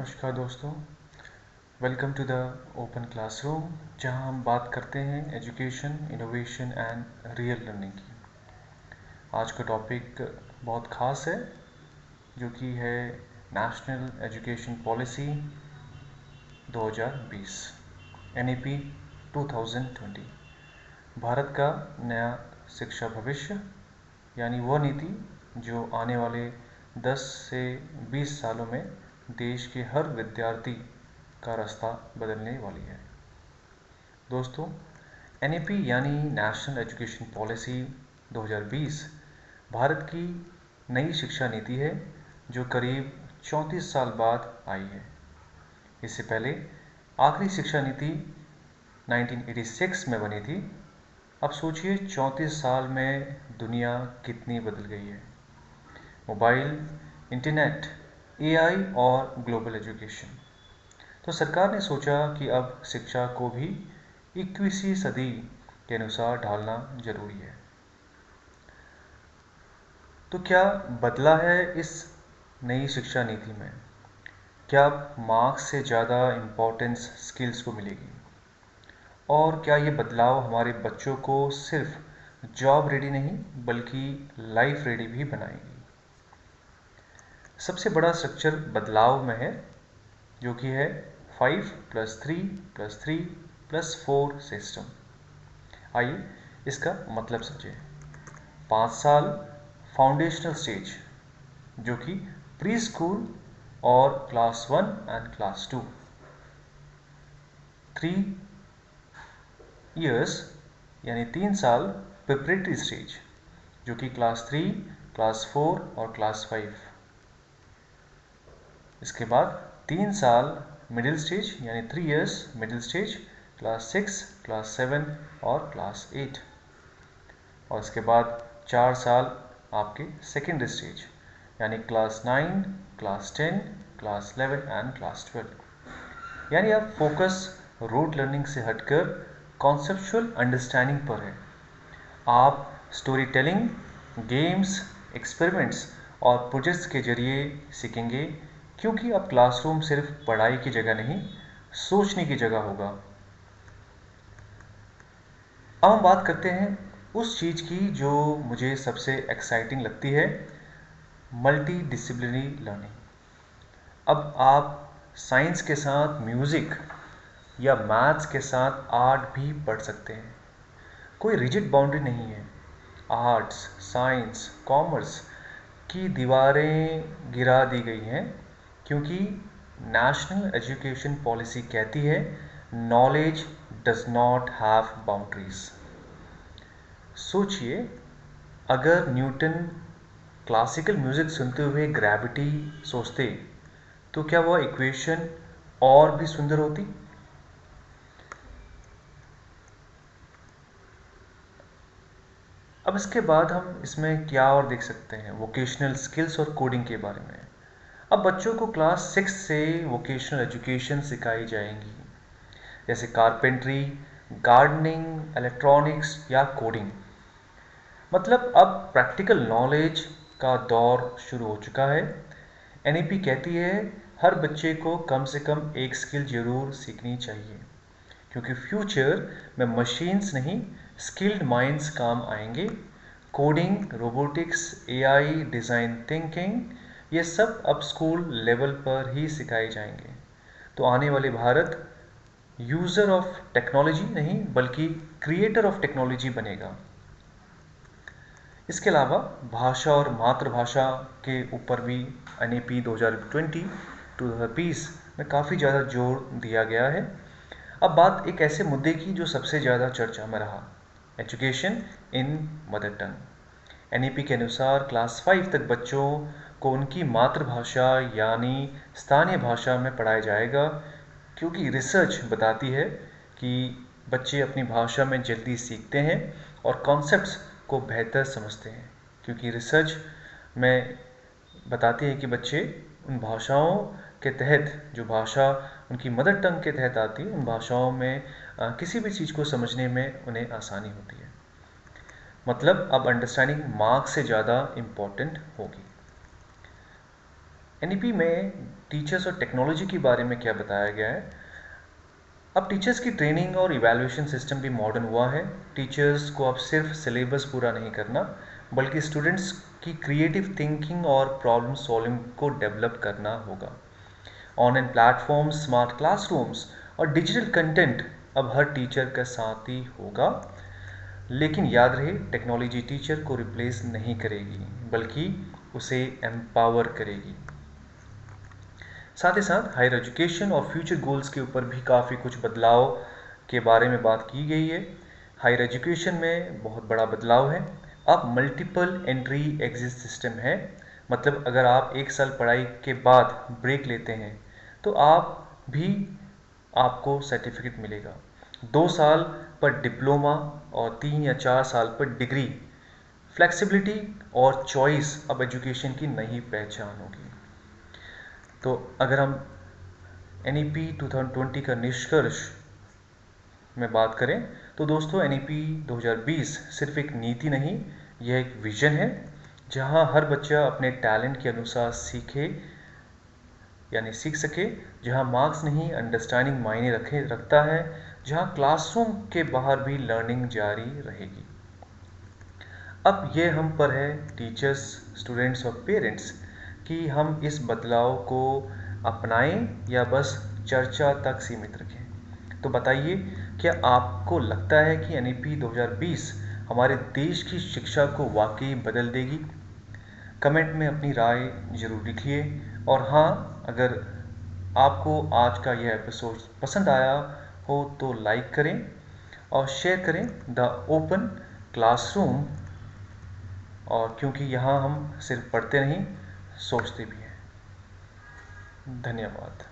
नमस्कार दोस्तों, welcome to the open classroom जहां हम बात करते हैं education, innovation and real learning की। आज का टॉपिक बहुत ख़ास है जो कि है national education policy 2020 NEP 2020। Bharat का नया शिक्षा भविष्य, यानी वह नीति जो आने वाले 10 से 20 सालों में देश के हर विद्यार्थी का रास्ता बदलने वाली है। दोस्तों, NEP यानी नेशनल एजुकेशन पॉलिसी 2020 भारत की नई शिक्षा नीति है जो करीब 34 साल बाद आई है। इससे पहले आखिरी शिक्षा नीति 1986 में बनी थी। अब सोचिए 34 साल में दुनिया कितनी बदल गई है। मोबाइल, इंटरनेट, AI और ग्लोबल एजुकेशन। तो सरकार ने सोचा कि अब शिक्षा को भी 21वीं सदी के अनुसार ढालना जरूरी है। तो क्या बदला है इस नई शिक्षा नीति में? क्या अब मार्क्स से ज़्यादा इम्पोर्टेंस स्किल्स को मिलेगी? और क्या ये बदलाव हमारे बच्चों को सिर्फ जॉब रेडी नहीं बल्कि लाइफ रेडी भी बनाएगी? सबसे बड़ा स्ट्रक्चर बदलाव में है जो कि है 5+3+3+4 सिस्टम। आइए इसका मतलब समझें। 5 साल फाउंडेशनल स्टेज जो कि प्री स्कूल और क्लास 1 एंड क्लास 2। 3 इयर्स यानी 3 साल प्रिपरेटरी स्टेज जो कि क्लास 3, क्लास 4 और क्लास 5। इसके बाद 3 साल मिडिल स्टेज यानी 3 years middle stage, class 6, class 7 और क्लास 8। और इसके बाद 4 साल आपके सेकेंडरी स्टेज यानी class 9, class 10, class 11 and class 12। यानी अब फोकस रोड लर्निंग से हटकर कॉन्सेप्चुअल अंडरस्टैंडिंग पर है। आप स्टोरी टेलिंग, गेम्स, एक्सपेरिमेंट्स और प्रोजेक्ट्स के जरिए सीखेंगे, क्योंकि अब क्लासरूम सिर्फ पढ़ाई की जगह नहीं, सोचने की जगह होगा। अब हम बात करते हैं उस चीज़ की जो मुझे सबसे एक्साइटिंग लगती है, मल्टी डिसिप्लिनरी लर्निंग। अब आप साइंस के साथ म्यूज़िक या मैथ्स के साथ आर्ट भी पढ़ सकते हैं। कोई रिजिड बाउंड्री नहीं है। आर्ट्स, साइंस, कॉमर्स की दीवारें गिरा दी गई हैं, क्योंकि नेशनल एजुकेशन पॉलिसी कहती है knowledge does not have boundaries. सोचिए, अगर न्यूटन क्लासिकल म्यूजिक सुनते हुए ग्रेविटी सोचते तो क्या वह इक्वेशन और भी सुंदर होती? अब इसके बाद हम इसमें क्या और देख सकते हैं, वोकेशनल स्किल्स और कोडिंग के बारे में। अब बच्चों को क्लास 6 से वोकेशनल एजुकेशन सिखाई जाएंगी, जैसे कारपेंट्री, गार्डनिंग, इलेक्ट्रॉनिक्स या कोडिंग। मतलब अब प्रैक्टिकल नॉलेज का दौर शुरू हो चुका है। NEP कहती है हर बच्चे को कम से कम एक स्किल जरूर सीखनी चाहिए, क्योंकि फ्यूचर में मशीन्स नहीं, स्किल्ड माइंड्स काम आएंगे। Coding, robotics, AI, design thinking, ये सब अब स्कूल लेवल पर ही सिखाए जाएंगे। तो आने वाले भारत यूज़र ऑफ टेक्नोलॉजी नहीं बल्कि क्रिएटर ऑफ टेक्नोलॉजी बनेगा। इसके अलावा भाषा और मातृभाषा के ऊपर भी NEP 2020 में काफ़ी ज़्यादा जोर दिया गया है। अब बात एक ऐसे मुद्दे की जो सबसे ज़्यादा चर्चा में रहा, education in mother tongue. NEP के अनुसार क्लास 5 तक बच्चों को उनकी मातृभाषा यानी स्थानीय भाषा में पढ़ाया जाएगा, क्योंकि रिसर्च बताती है कि बच्चे अपनी भाषा में जल्दी सीखते हैं और कॉन्सेप्ट्स को बेहतर समझते हैं, क्योंकि रिसर्च में बताती है कि बच्चे उन भाषाओं के तहत, जो भाषा उनकी मदर टंग के तहत आती है, उन भाषाओं में किसी भी चीज़ को समझने में उन्हें आसानी होती है। मतलब अब अंडरस्टैंडिंग मार्क्स से ज़्यादा इम्पॉर्टेंट होगी। एनईपी में टीचर्स और टेक्नोलॉजी के बारे में क्या बताया गया है। अब टीचर्स की ट्रेनिंग और इवैल्यूएशन सिस्टम भी मॉडर्न हुआ है। टीचर्स को अब सिर्फ सिलेबस पूरा नहीं करना, बल्कि स्टूडेंट्स की क्रिएटिव थिंकिंग और प्रॉब्लम सॉल्विंग को डेवलप करना होगा। ऑनलाइन प्लेटफॉर्म्स, स्मार्ट क्लासरूम्स और डिजिटल कंटेंट अब हर टीचर का साथी होगा। लेकिन याद रहे, टेक्नोलॉजी टीचर को रिप्लेस नहीं करेगी, बल्कि उसे एम्पावर करेगी। साथ ही साथ हायर एजुकेशन और फ्यूचर गोल्स के ऊपर भी काफ़ी कुछ बदलाव के बारे में बात की गई है। हायर एजुकेशन में बहुत बड़ा बदलाव है। अब मल्टीपल एंट्री एग्जिट सिस्टम है। मतलब अगर आप 1 साल पढ़ाई के बाद ब्रेक लेते हैं तो आपको सर्टिफिकेट मिलेगा। 2 साल पर डिप्लोमा और 3 या 4 साल पर डिग्री। फ्लेक्सिबिलिटी और चॉइस अब एजुकेशन की नई पहचान होगी। तो अगर हम NEP 2020 का निष्कर्ष में बात करें तो दोस्तों, NEP 2020 सिर्फ एक नीति नहीं, यह एक विजन है जहां हर बच्चा अपने टैलेंट के अनुसार सीख सके, जहां मार्क्स नहीं अंडरस्टैंडिंग मायने रखता है, जहां क्लासरूम के बाहर भी लर्निंग जारी रहेगी। अब ये हम पर है, टीचर्स, स्टूडेंट्स और पेरेंट्स, कि हम इस बदलाव को अपनाएं या बस चर्चा तक सीमित रखें। तो बताइए, क्या आपको लगता है कि NEP 2020 हमारे देश की शिक्षा को वाकई बदल देगी? कमेंट में अपनी राय ज़रूर लिखिए। और हाँ, अगर आपको आज का यह एपिसोड पसंद आया हो तो लाइक करें और शेयर करें द ओपन क्लासरूम। और क्योंकि यहाँ हम सिर्फ पढ़ते नहीं, सोचते भी हैं। धन्यवाद।